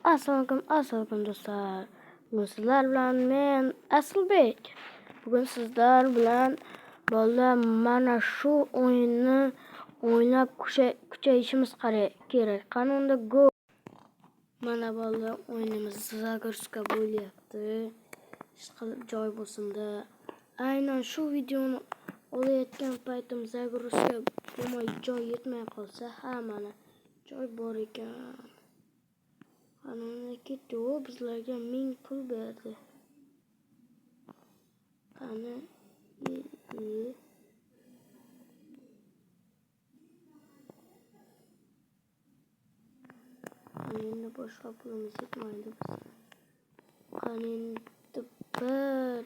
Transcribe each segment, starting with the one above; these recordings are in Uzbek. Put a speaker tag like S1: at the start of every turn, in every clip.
S1: Assalomu do'stlar. Bugun sizlar bilan men Aslbek. Bugun sizlar bilan bolalar mana shu o'yinni o'ynab kuchayishimiz kerak. Qanunda go. Mana bolalar o'yinimiz zagruska bo'lyapti. Ishqilib joy bo'lsinda. Aynan shu videoni olayotgan paytim zagruska bo'lmay joy yetmay qolsa, mana joy bor ekan. Qanuniki o bizlarga 1000 pul berdi. Qani endi boshqa pulimiz yetmaydi biz. Qani endi bir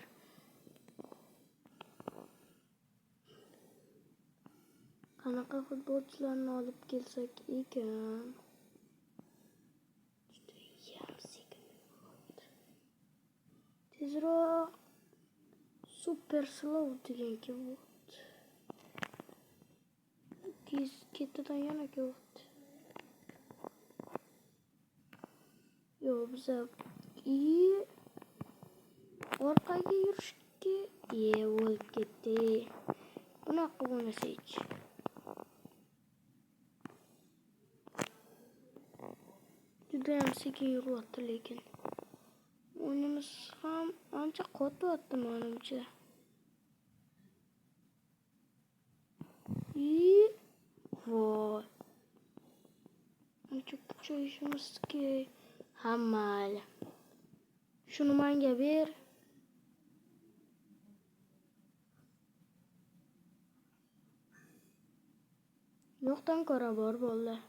S1: qanaqa futbolchilarni olib kelsak ekan? Tezroq super slow degan kelyapti. Ketidan yana kelyapti. Yo biza orqaga yurishga o'lib ketdi. Bunaqa bo'lmasa hech. Juda ham sekin yuryapti lekin. O'yinimiz ham ancha qotyapti menimcha. Voy. Ancha kuchayishimiz kerak. Mayli. Shuni menga ber. Yo'qdan ko'ra bor bolalar.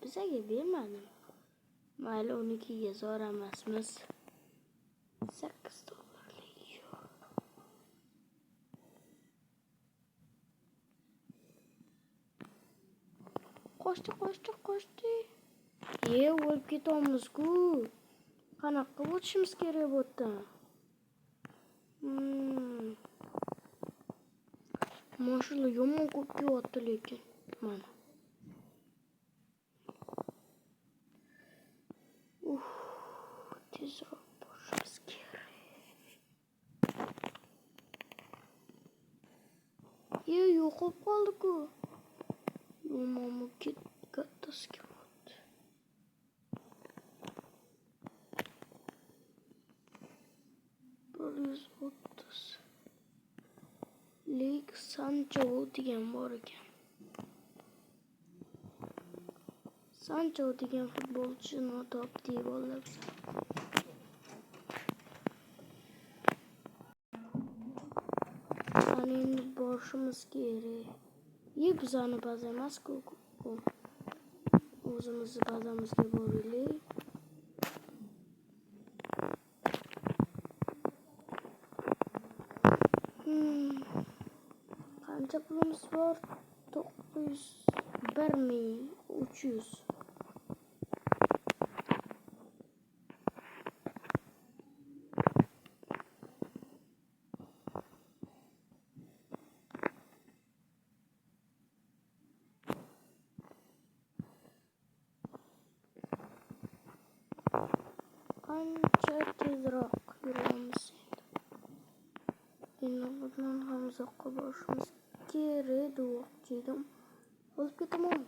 S1: Bizaga bermadi. Mayli, unikiga zo'r emasmiz. 8 dollarlik. Qo'shdi. O'lib ketamiz-ku. Qanaqa bo'lishimiz kerak bo'pti? Mashina yomon ko'p kelyapti lekin. Mana. Tezroq borishimiz kerak. Yo'qolib qoldi-ku. Yomon kattasi kelyapti. Lig Sancho degan bor ekan. Sancho degan futbolchini topdik bolalar. Qani endi borishimiz kerak. Bizani baza emas-ku. O'zimizni bazamizga boraylik. Qancha pulimiz bor? 1300. Qancha tezroq yuramiz endi. Bundan ham uzoqqa borishimiz kerak demoqchi edim. O'lib ketaman.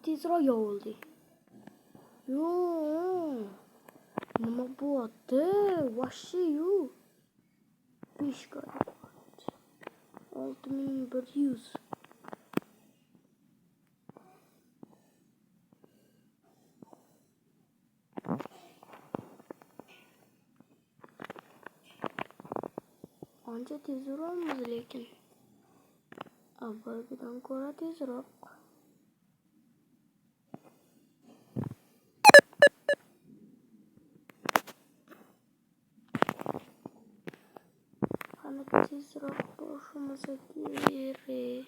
S1: Tezroq yo'ldi. Nima bo'lyapti? Vashshi yu. 5 qarat. 6100. Ancha tezroqmiz lekin. Avvalgidan ko'ra tezroq. Qani tezroq borishimiz kerak.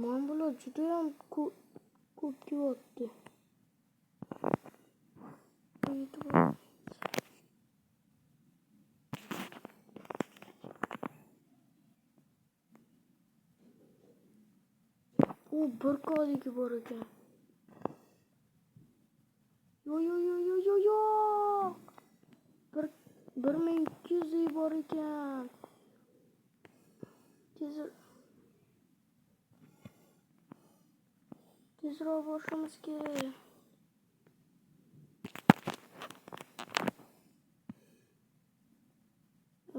S1: Men bular juda ham ko'p kelyapti. bir kodiki bor ekan. Yo'q. 1200 bor ekan. Tezroq borishimiz kerak.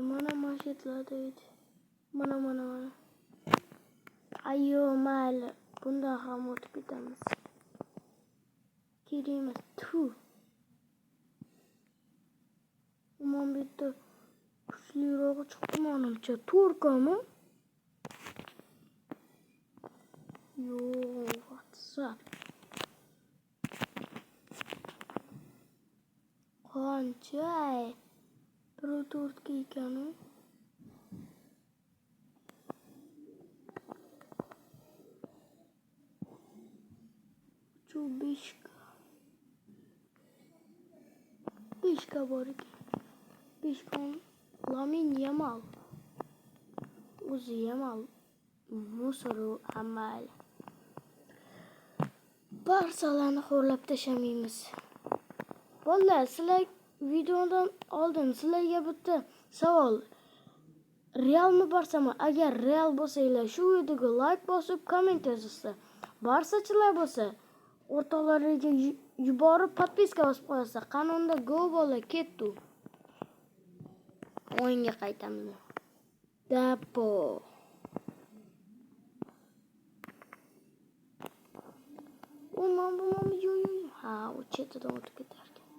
S1: Mana mashetlar deydi. Mana. Ayyo, mayli. Bundan ham o'tib ketamiz. Kerak emas. Umon bitta kuchlirog'i chiqdi menimcha. Turkami? Yo'q, WhatsApp. Qancha? 1.4 ga ekanu. Chu 5 ga bor ekan. 5 ga Lamin Yamal. O'zi Yamal musoru hammal. Barsalarni xo'rlab tashamaymiz. Bolalar, sizlar videodan oldin sizlarga bitta savol. Realmi Barsami? Agar Real bo'lsanglar, shu videoga like bosib, komment yozinglar. Barsachilar bo'lsa, o'rtoqlariga yuborib podpiska bosib qo'yasizlar. Qanunda go bola ketdi. O'yinga qaytamiz. Dapo. Yo'q. Ha, u chetidan o'tib ketar ekan.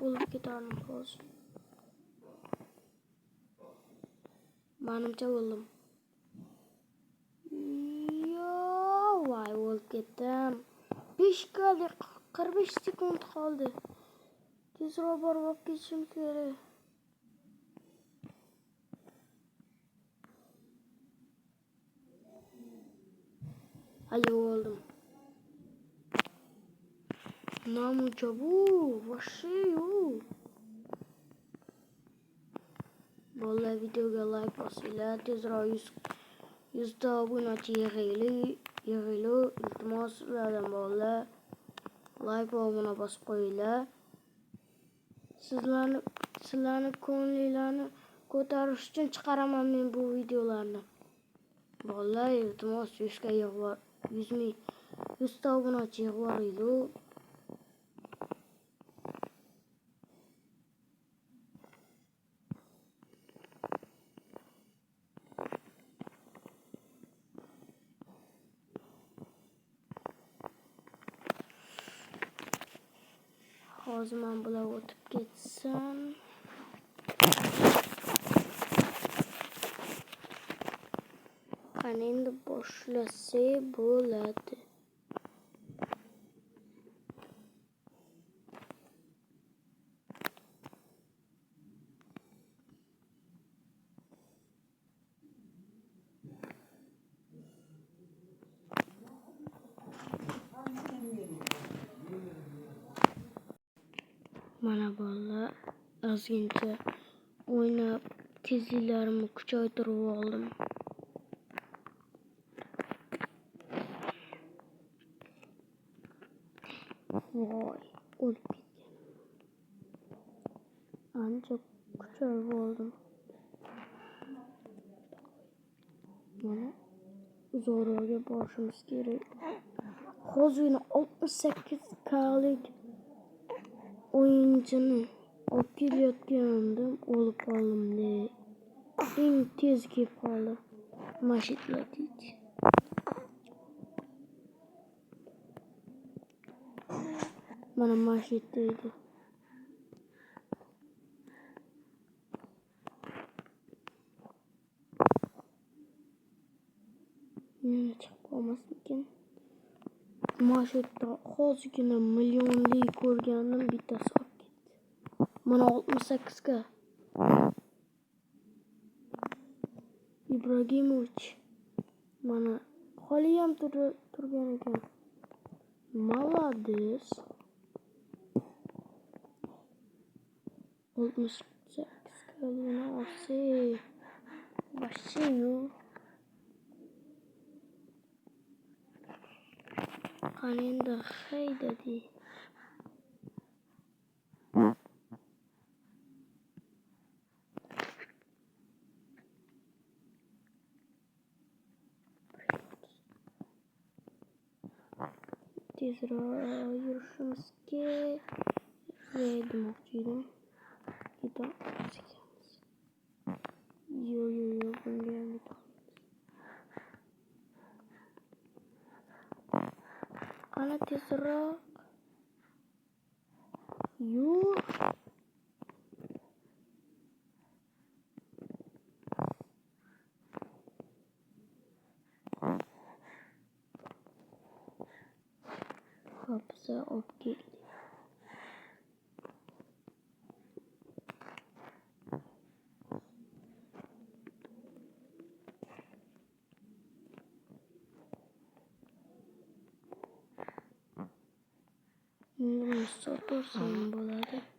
S1: O'lib ketardim hozir. Menimcha o'ldim. Voy, o'lib ketdim. 5 ga 45 sekund qoldi. Tezroq borib olib ketishim kerak. Ayyo, o'ldim. Namuncha bu, вообще yo'q. Bolalar, videoga like bosinglar. Tezroq 100 ta obunachi yig'aylik. Iltimos sizlardan bolalar. Like va obuna bosib qo'yinglar. Sizlarni ko'ngillarni ko'tarish uchun chiqaraman men bu videolarni. Bolalar, iltimos 100 ta obunachi yig'aylik. Hozir men bular o'tib ketsam. Qani endi boshlasa bo'ladi. Mana bolalar, ozgincha o'ynab tezliklarimni kuchaytirib oldim. Voy, o'lib ketgan. Ancha kuchayib oldim. Mana uzoqroqga borishimiz kerak. Hozir 68 kalik o'yinchini olib kelayotgandim, o'lib qoldim. Eng tez kelib qoldi. Mashitlar deydi. Mana mashit deydi. Yana chiqib qolmasmikin? Mashitda hozirgina millionlik ko'rgandim, bittasi olib ketdi. Mana 68 ga. Ibragimovich. Mana hali ham turgan ekan. Молодец. 68 ga. Şöyle olsun. Başlıyor. Kanında şey dedi. Tezra yürüyüşümüz ki ve demoktuydu. Gida sikemiz. Yo bunu yani. Kana tezra yu kapsa opki. Bunu sotursan buladı.